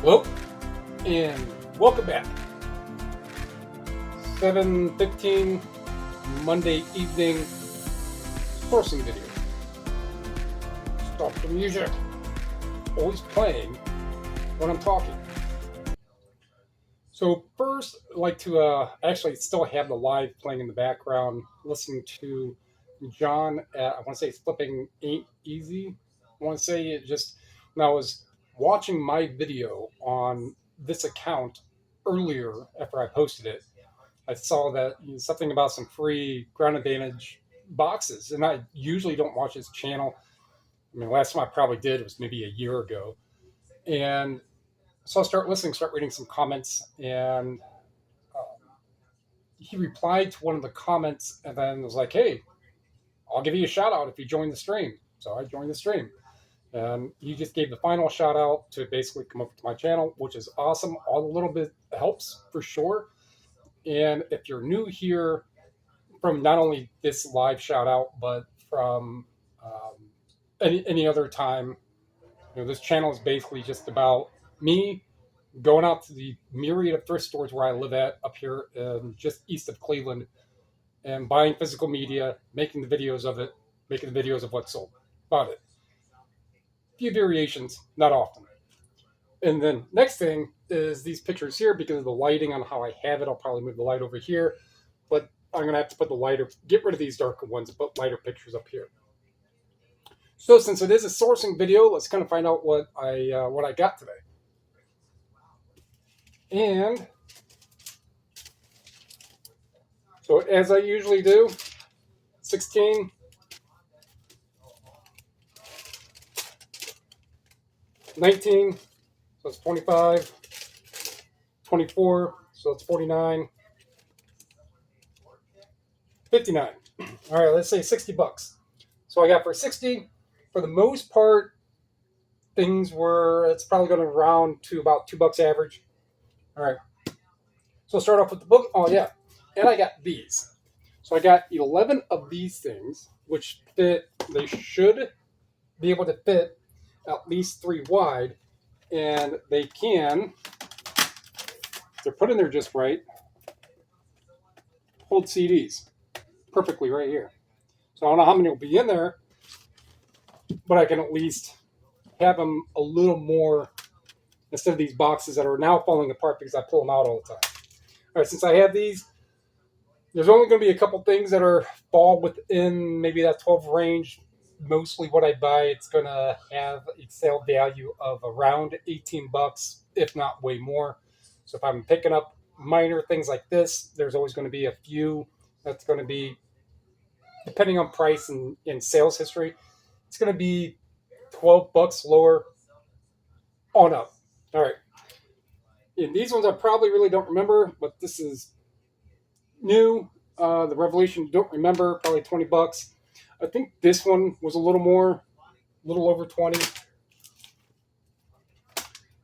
Hello, and welcome back. 7:15 Monday evening sourcing video. Stop the music. Always playing when I'm talking. So first, I'd like to actually still have the live playing in the background, listening to John at, I want to say it's Flipping Ain't Easy. I want to say it just, when I was watching my video on this account earlier after I posted it, I saw that something about some free ground advantage boxes, and I usually don't watch his channel. I mean, last time I probably did was maybe a year ago, and so I start listening, start reading some comments, and he replied to one of the comments, and then was like, "Hey, I'll give you a shout out if you join the stream." So I joined the stream. He just gave the final shout out to basically come over to my channel, which is awesome. All a little bit helps for sure. And if you're new here, from not only this live shout out, but from any other time, this channel is basically just about me going out to the myriad of thrift stores where I live at up here just east of Cleveland, and buying physical media, making the videos of it, making the videos of what's sold. About it. A few variations, not often. And then next thing is these pictures here, because of the lighting on how I have it. I'll probably move the light over here, but I'm going to have to put the lighter, get rid of these darker ones and put lighter pictures up here. So since it is a sourcing video, let's kind of find out what I got today. And so as I usually do, 16, 19, so it's 25, 24, so it's 49, 59. All right, let's say $60. So I got for 60. For the most part, things were, it's probably going to round to about $2 average. All right. So I'll start off with the book. Oh, yeah. And I got these. So I got 11 of these things, which fit, they should be able to fit at least 3 wide. And they can, they're put in there just right, hold CDs perfectly right here. So I don't know how many will be in there, but I can at least have them a little more instead of these boxes that are now falling apart because I pull them out all the time. All right, since I have these, there's only going to be a couple things that fall within maybe that 12 range. Mostly what I buy, it's going to have a sale value of around $18, if not way more. So if I'm picking up minor things like this, there's always going to be a few that's going to be, depending on price and sales history, it's going to be $12 lower on up. All right. And these ones I probably really don't remember, but this is new. The Revelation, don't remember, probably $20. I think this one was a little more, a little over 20.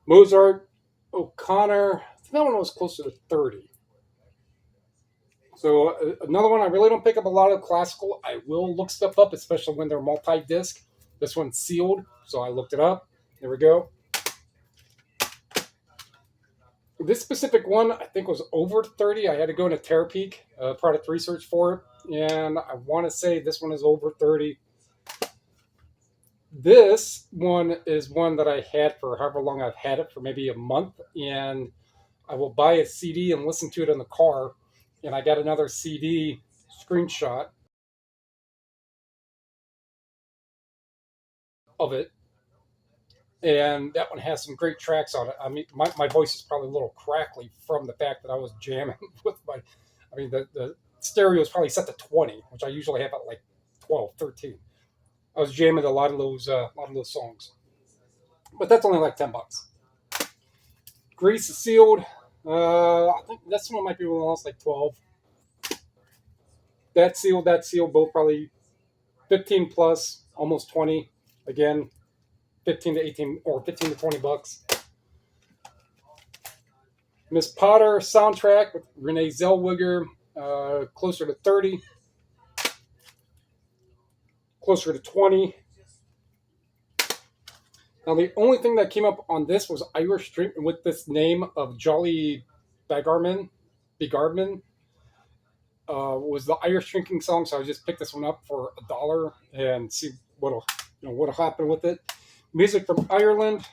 Mozart, O'Connor, I think that one was closer to 30. So another one, I really don't pick up a lot of classical. I will look stuff up, especially when they're multi-disc. This one's sealed, so I looked it up. There we go. This specific one, I think, was over 30. I had to go into Terapeak, product research for it, and I want to say this one is over 30. This one is one that I had for however long I've had it, for maybe a month, and I will buy a CD and listen to it in the car, and I got another CD screenshot of it, and that one has some great tracks on it. I mean, my voice is probably a little crackly from the fact that I was jamming with my, I mean, the stereo is probably set to 20, which I usually have at like 12, 13. I was jamming a lot of those songs, but that's only like $10. Grease is sealed. I think this one might be one else like 12. That sealed, both probably 15 plus, almost 20. Again, 15 to 18 or 15 to $20. Miss Potter soundtrack with Renee Zellweger, closer to 30, closer to 20. Now, the only thing that came up on this was Irish drink with this name of Jolly Begarman. Begarman was the Irish drinking song, so I just picked this one up for $1 and see what'll happen with it. Music from Ireland.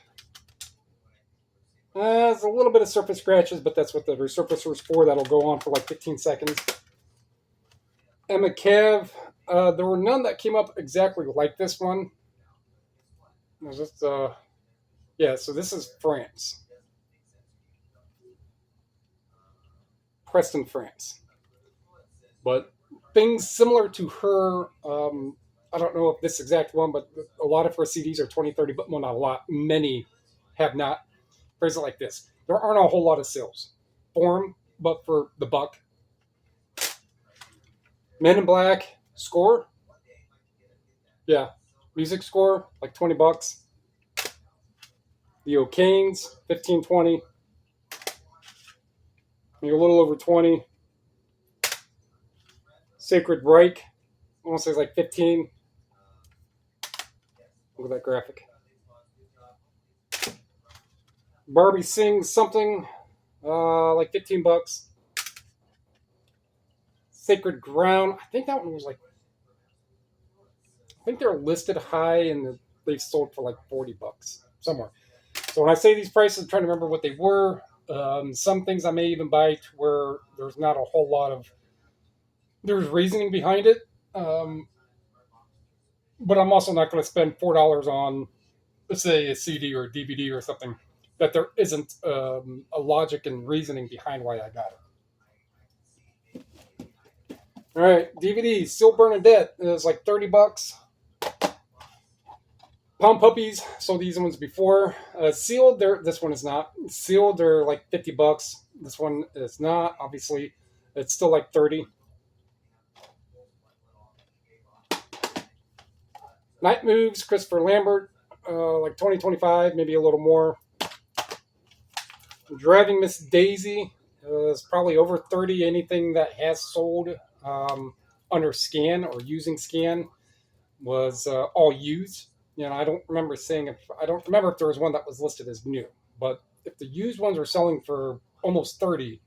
There's a little bit of surface scratches, but that's what the resurfacer is for. That'll go on for like 15 seconds. Emma Cav. There were none that came up exactly like this one. There's just, yeah, so this is France. Preston, France. But things similar to her, I don't know if this exact one, but a lot of her CDs are 20, 30, but well, not a lot. Many have not. Phrase it like this. There aren't a whole lot of sales for them, but for the buck. Men in Black score. Yeah. Music score, like $20. The O'Kanes, 15, 20. You're a little over 20. Sacred Reich, I want to say it's like 15. Look at that graphic. Barbie Sings Something, like $15. Sacred Ground, I think that one was like, I think they're listed high and they sold for like $40 somewhere. So when I say these prices, I'm trying to remember what they were. Some things I may even buy to where there's not a whole lot of, there's reasoning behind it. But I'm also not going to spend $4 on, let's say, a CD or a DVD or something that there isn't a logic and reasoning behind why I got it. All right, DVD, Still Bernadette is like $30. Pound Puppies, sold these ones before. Sealed, this one is not. Sealed, they're like $50. This one is not, obviously. It's still like 30. Night Moves, Christopher Lambert, like 20, 25, maybe a little more. Driving Miss Daisy is probably over 30. Anything that has sold under scan or using scan was all used. I don't remember saying I don't remember if there was one that was listed as new. But if the used ones are selling for almost 30,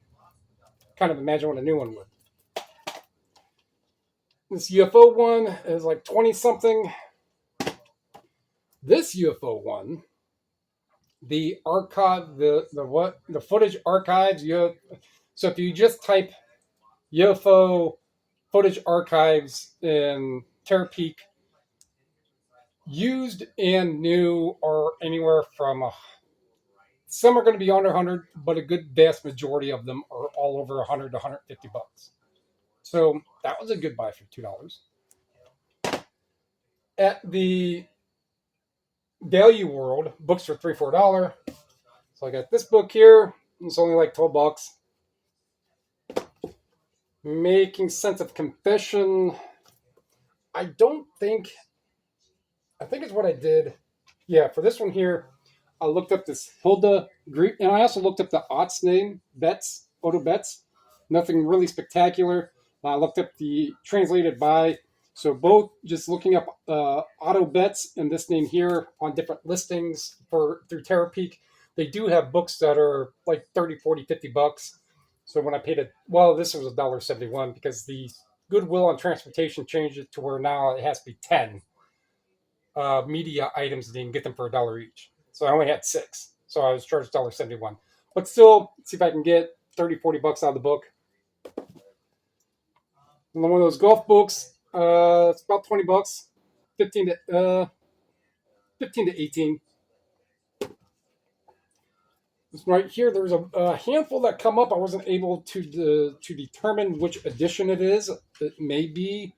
kind of imagine what a new one would. This UFO one is like 20 something. This UFO one, the archive, the footage archives. So if you just type UFO footage archives in Terapeak, used and new are anywhere from some are going to be under 100, but a good vast majority of them are all over 100 to $150. So that was a good buy for $2. At the Value World, books for $3, $4. So I got this book here. It's only like $12. Making Sense of Confession. I think it's what I did. Yeah, for this one here, I looked up this Hilda Greek, and I also looked up the aunt's name, Betts, Odo Betts. Nothing really spectacular. I looked up the translated by. So both just looking up Otto Betts and this name here on different listings through Terapeak. They do have books that are like 30, 40, $50. So when I paid it, well, this was $1.71 because the Goodwill on transportation changed it to where now it has to be 10 media items and you can get them for $1 each. So I only had 6. So I was charged $1.71. But still, see if I can get 30, $40 out of the book. And one of those golf books, it's about $20, 15 to 18. This right here, there's a handful that come up. I wasn't able to determine which edition it is. It may be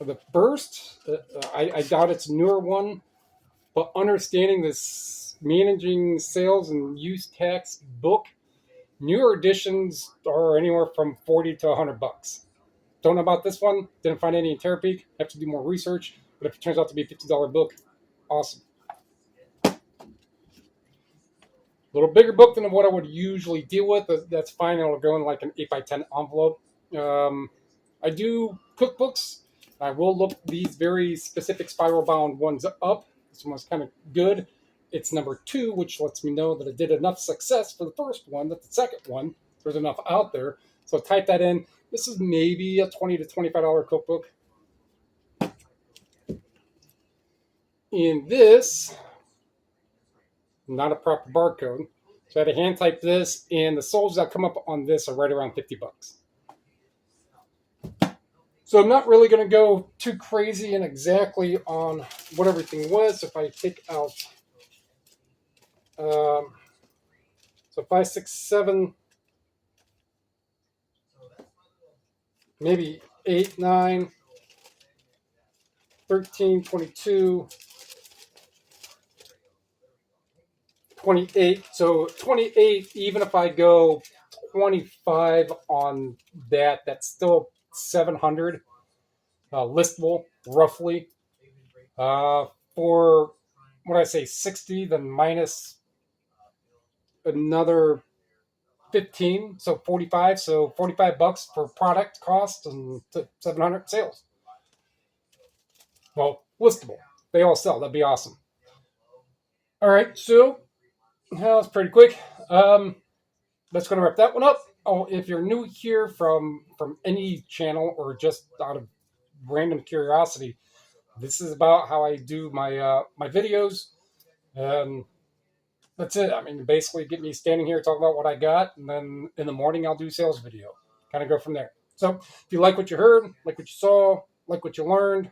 the first. I doubt it's a newer one. But understanding this managing sales and use tax book, newer editions are anywhere from $40 to $100. Don't know about this one. Didn't find any in Terapeak. Have to do more research. But if it turns out to be a $50 book, awesome. A little bigger book than what I would usually deal with. That's fine. It'll go in like an 8x10 envelope. I do cookbooks. I will look these very specific spiral bound ones up. This one was kind of good. it's number 2, which lets me know that I did enough success for the first one, that the second one, there's enough out there. So type that in. This is maybe a $20 to $25 cookbook. In this, not a proper barcode. So I had to hand type this, and the solds that come up on this are right around $50. So I'm not really going to go too crazy and exactly on what everything was. If I take out, so 5, 6, 7, maybe 8, 9, 13, 22, 28. So 28, even if I go 25 on that, that's still 700 listable, roughly. For what I say, 60, then minus another 15, so 45. So $45 for product cost and 700 sales. Well, listable. They all sell. That'd be awesome. All right, so that's pretty quick. That's going to wrap that one up. Oh, if you're new here from any channel or just out of random curiosity, this is about how I do my my videos. That's it. I mean, basically get me standing here talking about what I got, and then in the morning I'll do sales video. Kind of go from there. So if you like what you heard, like what you saw, like what you learned,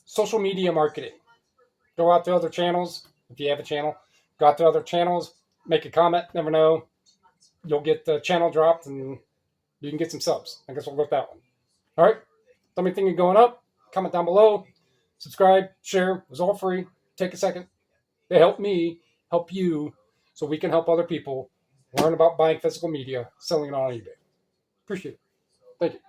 social media marketing. Go out to other channels. If you have a channel, go out to other channels, make a comment. Never know. You'll get the channel dropped and you can get some subs. I guess we'll go with that one. All right. Tell me anything going up. Comment down below. Subscribe, share. It was all free. Take a second. They help me, help you, so we can help other people learn about buying physical media, selling it on eBay. Appreciate it. Thank you.